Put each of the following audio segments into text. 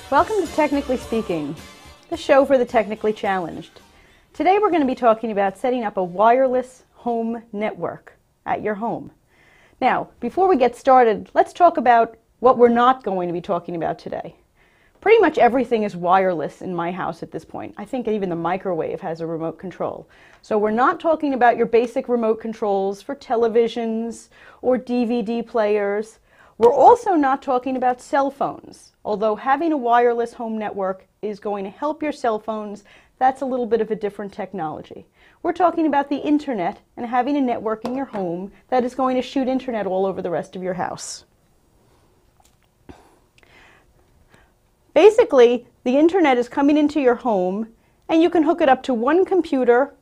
Welcome to Technically Speaking, the show for the technically challenged. Today we're going to be talking about setting up a wireless home network at your home. Now, before we get started, let's talk about what we're not going to be talking about today. Pretty much everything is wireless in my house at this point. I think even the microwave has a remote control. So we're not talking about your basic remote controls for televisions or DVD players. We're also not talking about cell phones, although having a wireless home network is going to help your cell phones. That's a little bit of a different technology. We're talking about the internet and having a network in your home that is going to shoot internet all over the rest of your house. Basically, the internet is coming into your home and you can hook it up to one computer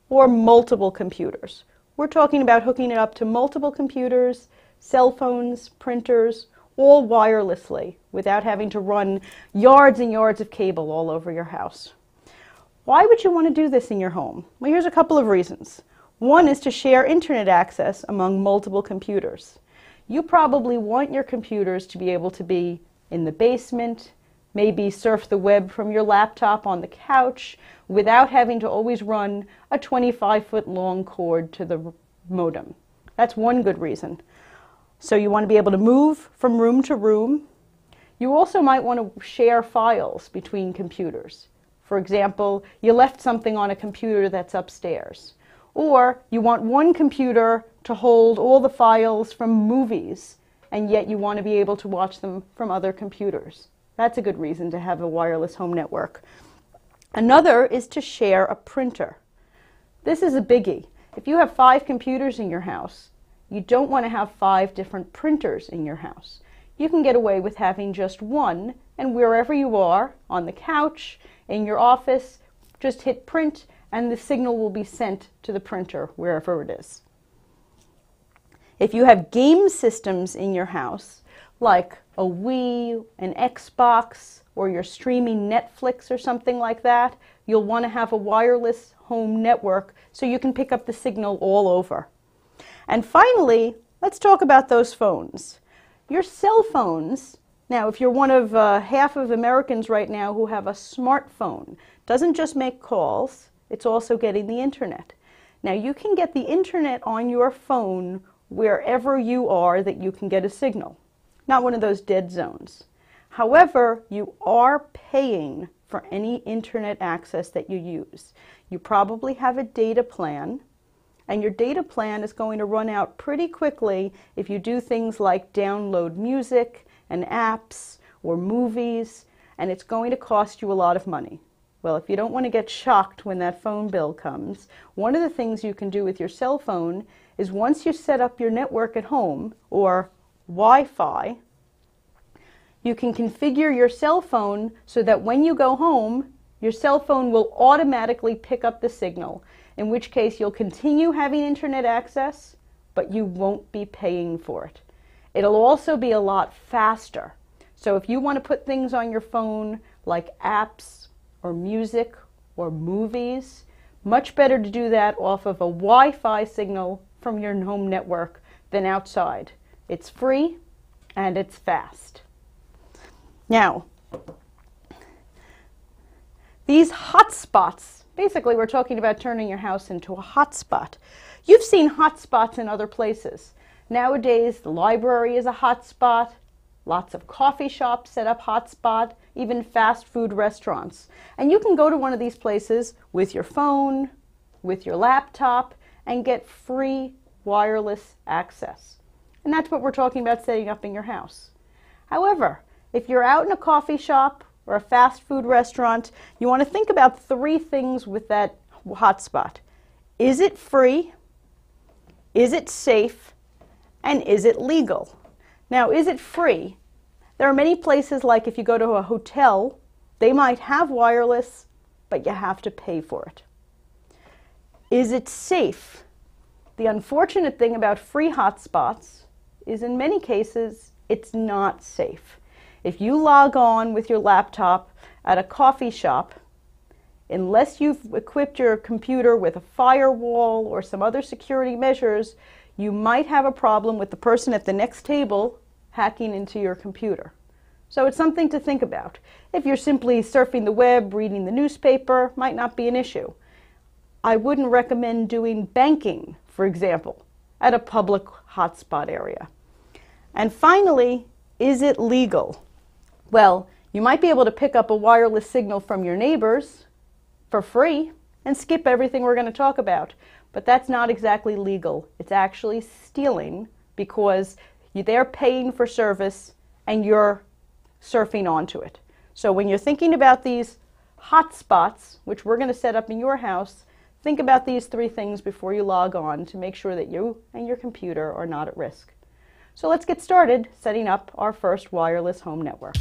or multiple computers. We're talking about hooking it up to multiple computers, cell phones, printers, all wirelessly without having to run yards and yards of cable all over your house. Why would you want to do this in your home? Well, here's a couple of reasons. One is to share internet access among multiple computers. You probably want your computers to be able to be in the basement, maybe surf the web from your laptop on the couch without having to always run a 25-foot long cord to the modem. That's one good reason. So you want to be able to move from room to room. You also might want to share files between computers. For example, you left something on a computer that's upstairs. Or you want one computer to hold all the files from movies, and yet you want to be able to watch them from other computers. That's a good reason to have a wireless home network. Another is to share a printer. This is a biggie. If you have 5 computers in your house, you don't want to have 5 different printers in your house. You can get away with having just one, and wherever you are, on the couch, in your office, just hit print and the signal will be sent to the printer wherever it is. If you have game systems in your house, like a Wii, an Xbox, or you're streaming Netflix or something like that, you'll want to have a wireless home network so you can pick up the signal all over. And finally, let's talk about those phones. Your cell phones, now if you're one of half of Americans right now who have a smartphone, doesn't just make calls, it's also getting the internet. Now you can get the internet on your phone wherever you are that you can get a signal. Not one of those dead zones. However, you are paying for any internet access that you use. You probably have a data plan, and your data plan is going to run out pretty quickly if you do things like download music and apps or movies, and it's going to cost you a lot of money. Well, if you don't want to get shocked when that phone bill comes, one of the things you can do with your cell phone is once you set up your network at home, or Wi-Fi, you can configure your cell phone so that when you go home, your cell phone will automatically pick up the signal, in which case you'll continue having internet access, but you won't be paying for it. It'll also be a lot faster. So if you want to put things on your phone like apps or music or movies, much better to do that off of a Wi-Fi signal from your home network than outside. It's free and it's fast. Now, these hotspots, basically we're talking about turning your house into a hotspot. You've seen hotspots in other places. Nowadays, the library is a hotspot. Lots of coffee shops set up hotspot, even fast food restaurants. And you can go to one of these places with your phone, with your laptop, and get free wireless access. And that's what we're talking about setting up in your house. However, if you're out in a coffee shop or a fast food restaurant, you want to think about 3 things with that hotspot. Is it free? Is it safe? And is it legal? Now, is it free? There are many places, like if you go to a hotel, they might have wireless, but you have to pay for it. Is it safe? The unfortunate thing about free hotspots is in many cases, it's not safe. If you log on with your laptop at a coffee shop, unless you've equipped your computer with a firewall or some other security measures, you might have a problem with the person at the next table hacking into your computer. So it's something to think about. If you're simply surfing the web, reading the newspaper, might not be an issue. I wouldn't recommend doing banking, for example, at a public hotspot area. And finally, is it legal? Well, you might be able to pick up a wireless signal from your neighbors for free and skip everything we're going to talk about. But that's not exactly legal. It's actually stealing because they're paying for service and you're surfing onto it. So when you're thinking about these hotspots, which we're going to set up in your house, think about these 3 things before you log on to make sure that you and your computer are not at risk. So let's get started setting up our first wireless home network.